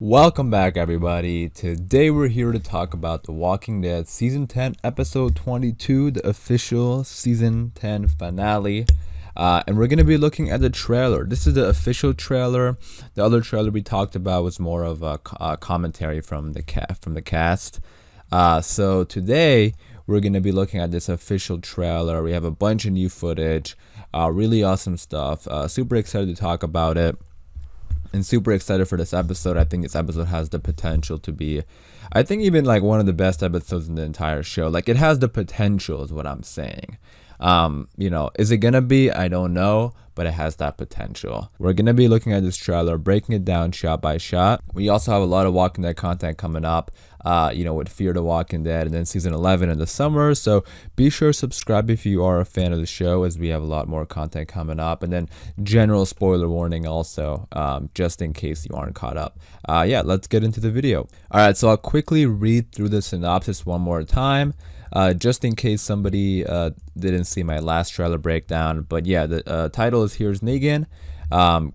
Welcome back, everybody. Today we're here to talk about The Walking Dead Season 10, Episode 22, the official Season 10 finale. And we're going to be looking at the trailer. This is the official trailer. The other trailer we talked about was more of a commentary from the cast. So today we're going to be looking at this official trailer. We have a bunch of new footage, really awesome stuff. Super excited to talk about it. And super excited for this episode. I think this episode has the potential to be, I think, even like one of the best episodes in the entire show. Like, it has the potential is what I'm saying. Is it gonna be? I don't know, but it has that potential. We're gonna be looking at this trailer, breaking it down shot by shot. We also have a lot of Walking Dead content coming up, with Fear the Walking Dead and then season 11 in the summer. So be sure to subscribe if you are a fan of the show, as we have a lot more content coming up. And then general spoiler warning also, just in case you aren't caught up. Let's get into the video. All right, so I'll quickly read through the synopsis one more time. Just in case somebody didn't see my last trailer breakdown. But yeah, the title is Here's Negan.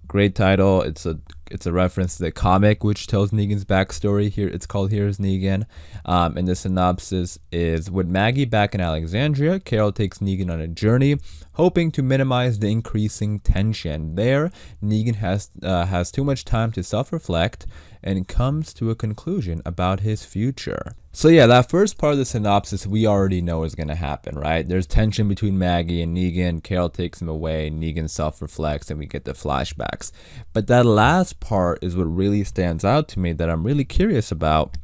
Great title. It's a reference to the comic, which tells Negan's backstory. Here it's called Here's Negan. And the synopsis is: with Maggie back in Alexandria, Carol takes Negan on a journey, hoping to minimize the increasing tension. There, Negan has too much time to self-reflect and comes to a conclusion about his future. So yeah, that first part of the synopsis we already know is going to happen, right? There's tension between Maggie and Negan. Carol takes him away. Negan self-reflects, and we get the flashbacks. But that last part is what really stands out to me, that I'm really curious about.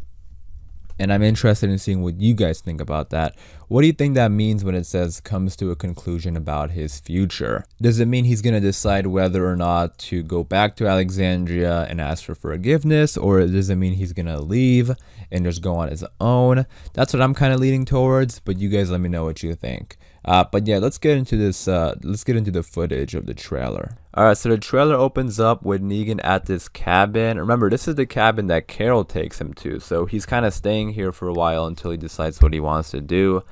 And I'm interested in seeing what you guys think about that. What do you think that means when it says comes to a conclusion about his future? Does it mean he's going to decide whether or not to go back to Alexandria and ask for forgiveness? Or does it mean he's going to leave and just go on his own? That's what I'm kind of leaning towards, but you guys let me know what you think. But yeah, let's get into this. Let's get into the footage of the trailer. All right, so the trailer opens up with Negan at this cabin. Remember, this is the cabin that Carol takes him to, so he's kind of staying here for a while until he decides what he wants to do.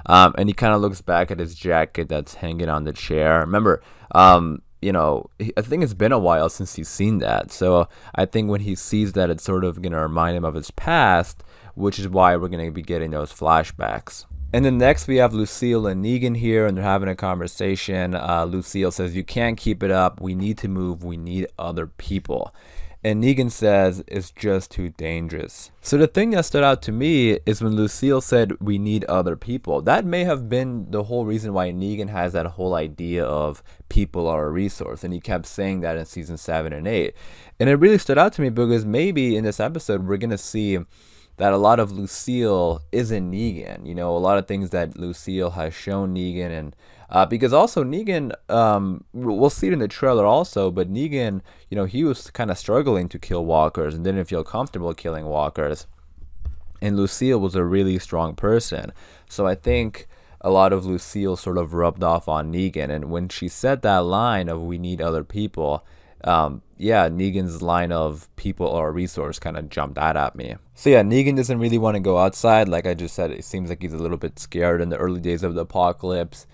And he kind of looks back at his jacket that's hanging on the chair. Remember, I think it's been a while since he's seen that. So I think when he sees that, it's sort of going to remind him of his past, which is why we're going to be getting those flashbacks. And then next we have Lucille and Negan here, and they're having a conversation. Lucille says, "You can't keep it up. We need to move. We need other people." And Negan says, "It's just too dangerous." So the thing that stood out to me is when Lucille said, "We need other people." That may have been the whole reason why Negan has that whole idea of people are a resource. And he kept saying that in season 7 and 8. And it really stood out to me because maybe in this episode we're going to see that a lot of Lucille isn't Negan. A lot of things that Lucille has shown Negan, and because also Negan, we'll see it in the trailer also, but Negan, he was kind of struggling to kill walkers and didn't feel comfortable killing walkers. And Lucille was a really strong person. So I think a lot of Lucille sort of rubbed off on Negan. And when she said that line of "we need other people," Negan's line of "people are a resource" kind of jumped out at me. So yeah, Negan doesn't really want to go outside. Like I just said, it seems like he's a little bit scared in the early days of the apocalypse.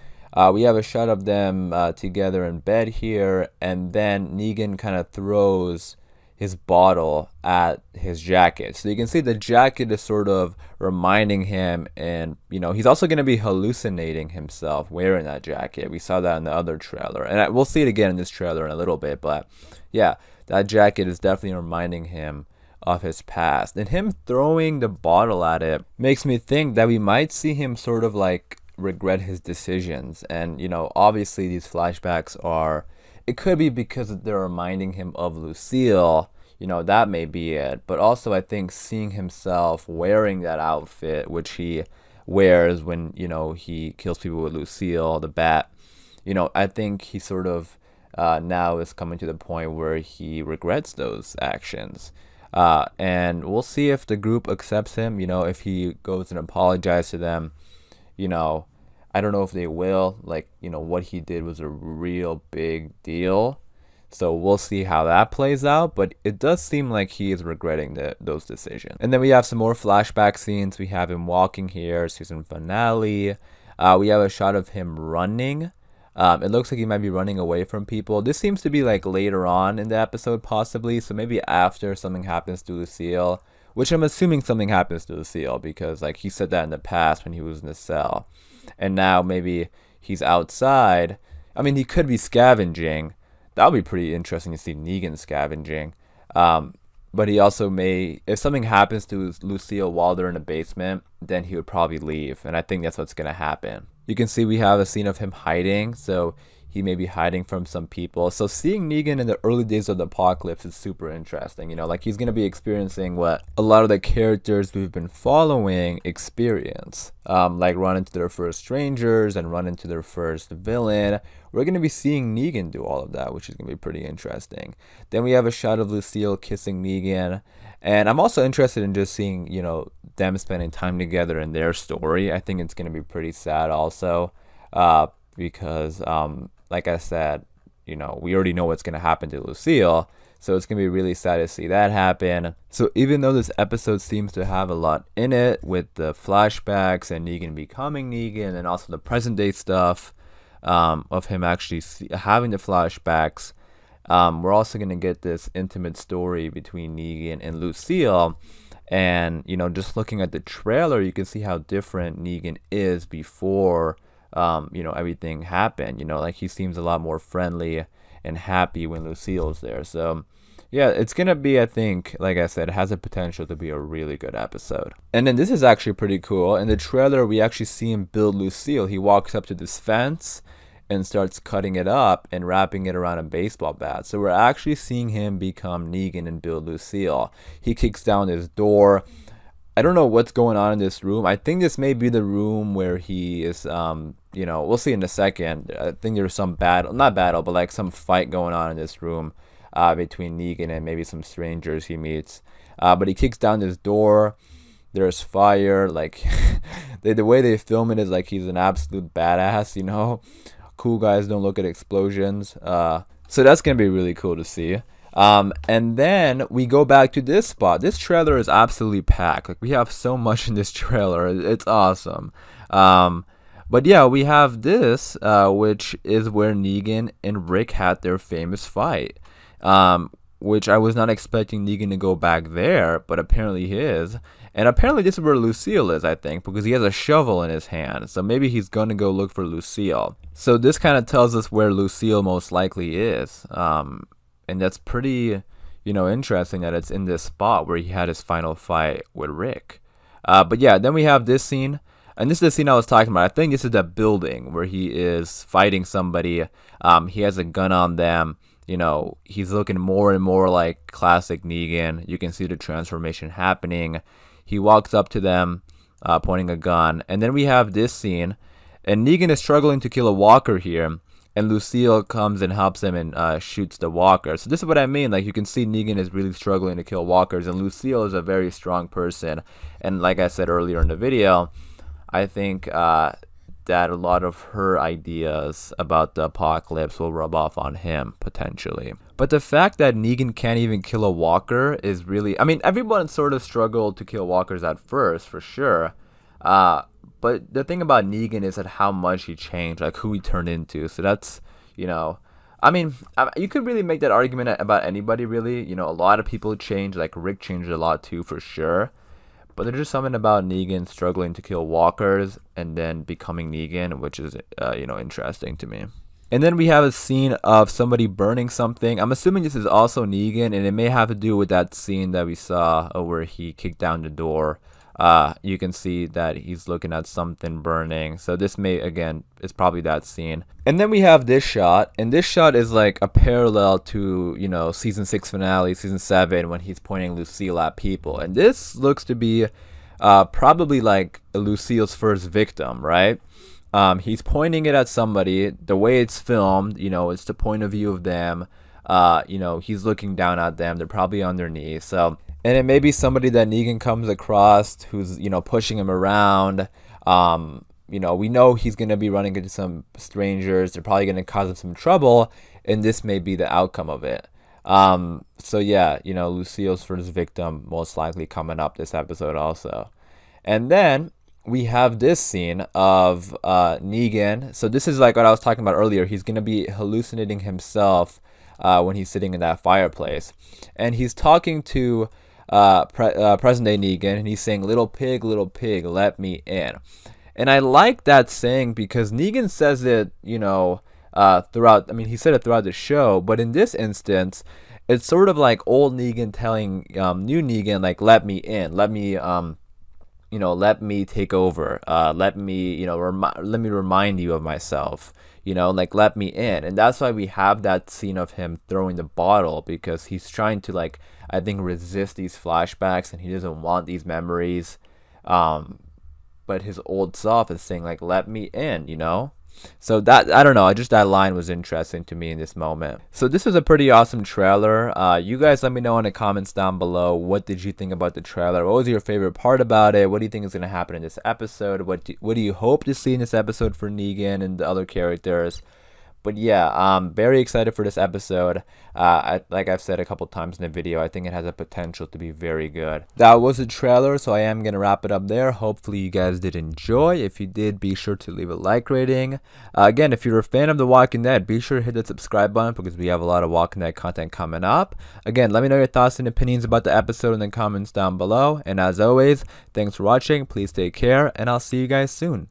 We have a shot of them together in bed here, and then Negan kind of throws his bottle at his jacket. So you can see the jacket is sort of reminding him, and he's also going to be hallucinating himself wearing that jacket. We saw that in the other trailer, and we'll see it again in this trailer in a little bit. But yeah, that jacket is definitely reminding him of his past, and him throwing the bottle at it makes me think that we might see him sort of like regret his decisions. And obviously these flashbacks are, it could be because they're reminding him of Lucille, that may be it. But also I think seeing himself wearing that outfit, which he wears when he kills people with Lucille, the bat, I think he sort of now is coming to the point where he regrets those actions. And we'll see if the group accepts him, if he goes and apologizes to them. I don't know if they will. What he did was a real big deal. So we'll see how that plays out. But it does seem like he is regretting those decisions. And then we have some more flashback scenes. We have him walking here, season finale. We have a shot of him running. It looks like he might be running away from people. This seems to be like later on in the episode, possibly. So maybe after something happens to Lucille, which I'm assuming something happens to Lucille because like he said that in the past when he was in the cell, and now maybe he's outside. I mean, he could be scavenging. That would be pretty interesting to see Negan scavenging. But he also may, if something happens to Lucille while they're in the basement, then he would probably leave. And I think that's what's going to happen. You can see we have a scene of him hiding. So he may be hiding from some people. So seeing Negan in the early days of the apocalypse is super interesting. You know, like he's going to be experiencing what a lot of the characters we've been following experience. Like run into their first strangers and run into their first villain. We're going to be seeing Negan do all of that, which is going to be pretty interesting. Then we have a shot of Lucille kissing Negan. And I'm also interested in just seeing, you know, them spending time together in their story. I think it's going to be pretty sad also. Because like I said, you know, we already know what's going to happen to Lucille. So it's going to be really sad to see that happen. So even though this episode seems to have a lot in it with the flashbacks and Negan becoming Negan and also the present day stuff of him actually having the flashbacks, we're also going to get this intimate story between Negan and Lucille. And, you know, just looking at the trailer, you can see how different Negan is before you know, everything happened. You know, like he seems a lot more friendly and happy when Lucille's there. So yeah, it's gonna be, I think, like I said, it has a potential to be a really good episode. And then this is actually pretty cool. In the trailer, we actually see him build Lucille. He walks up to this fence and starts cutting it up and wrapping it around a baseball bat. So we're actually seeing him become Negan and build Lucille. He kicks down his door. I don't know what's going on in this room. I think this may be the room where he is, you know, we'll see in a second. I think there's some not battle, but like some fight going on in this room between Negan and maybe some strangers he meets. But he kicks down this door. There's fire. Like, the way they film it is like he's an absolute badass, you know. Cool guys don't look at explosions. So that's going to be really cool to see. And then we go back to this spot. This trailer is absolutely packed. Like we have so much in this trailer. It's awesome. But yeah, we have this, which is where Negan and Rick had their famous fight. Which I was not expecting Negan to go back there, but apparently he is. And apparently this is where Lucille is, I think, because he has a shovel in his hand. So maybe he's going to go look for Lucille. So this kind of tells us where Lucille most likely is. And that's pretty, you know, interesting that it's in this spot where he had his final fight with Rick. But yeah, then we have this scene. And this is the scene I was talking about. I think this is the building where he is fighting somebody. He has a gun on them. You know, he's looking more and more like classic Negan. You can see the transformation happening. He walks up to them, pointing a gun. And then we have this scene. And Negan is struggling to kill a walker here. And Lucille comes and helps him and shoots the walker. So this is what I mean. Like, you can see Negan is really struggling to kill walkers. And Lucille is a very strong person. And like I said earlier in the video, I think that a lot of her ideas about the apocalypse will rub off on him, potentially. But the fact that Negan can't even kill a walker is really... I mean, everyone sort of struggled to kill walkers at first, for sure. But the thing about Negan is that how much he changed, like who he turned into. So that's, you know... I mean, you could really make that argument about anybody, really. You know, a lot of people changed. Like, Rick changed a lot, too, for sure. But there's just something about Negan struggling to kill walkers and then becoming Negan, which is, you know, interesting to me. And then we have a scene of somebody burning something. I'm assuming this is also Negan, and it may have to do with that scene that we saw where he kicked down the door. You can see that he's looking at something burning. So this may, again, is probably that scene. And then we have this shot, and this shot is like a parallel to, you know, season 6 finale, season 7, when he's pointing Lucille at people. And this looks to be probably like Lucille's first victim, right? He's pointing it at somebody. The way it's filmed, you know, it's the point of view of them. You know, he's looking down at them. They're probably on their knees. So, and it may be somebody that Negan comes across who's, you know, pushing him around. You know, we know he's going to be running into some strangers. They're probably going to cause him some trouble. And this may be the outcome of it. So yeah, you know, Lucille's first victim most likely coming up this episode also. And then we have this scene of Negan. So this is like what I was talking about earlier. He's gonna be hallucinating himself when he's sitting in that fireplace, and he's talking to present day Negan, and he's saying, little pig, let me in." And I like that saying because Negan says it, throughout. I mean, he said it throughout the show, but in this instance, it's sort of like old Negan telling new Negan, like, "Let me in, let me take over. Let me, let me remind you of myself. Like, let me in." And that's why we have that scene of him throwing the bottle, because he's trying to, like, I think, resist these flashbacks, and he doesn't want these memories. But his old self is saying, like, "Let me in." So that, I don't know, just that line was interesting to me in this moment. So this was a pretty awesome trailer. You guys let me know in the comments down below, what did you think about the trailer? What was your favorite part about it? What do you think is going to happen in this episode? What do you hope to see in this episode for Negan and the other characters? But yeah, I'm very excited for this episode. Like I've said a couple times in the video, I think it has a potential to be very good. That was the trailer, so I am going to wrap it up there. Hopefully you guys did enjoy. If you did, be sure to leave a like rating. Again, if you're a fan of The Walking Dead, be sure to hit the subscribe button, because we have a lot of Walking Dead content coming up. Again, let me know your thoughts and opinions about the episode in the comments down below. And as always, thanks for watching. Please take care, and I'll see you guys soon.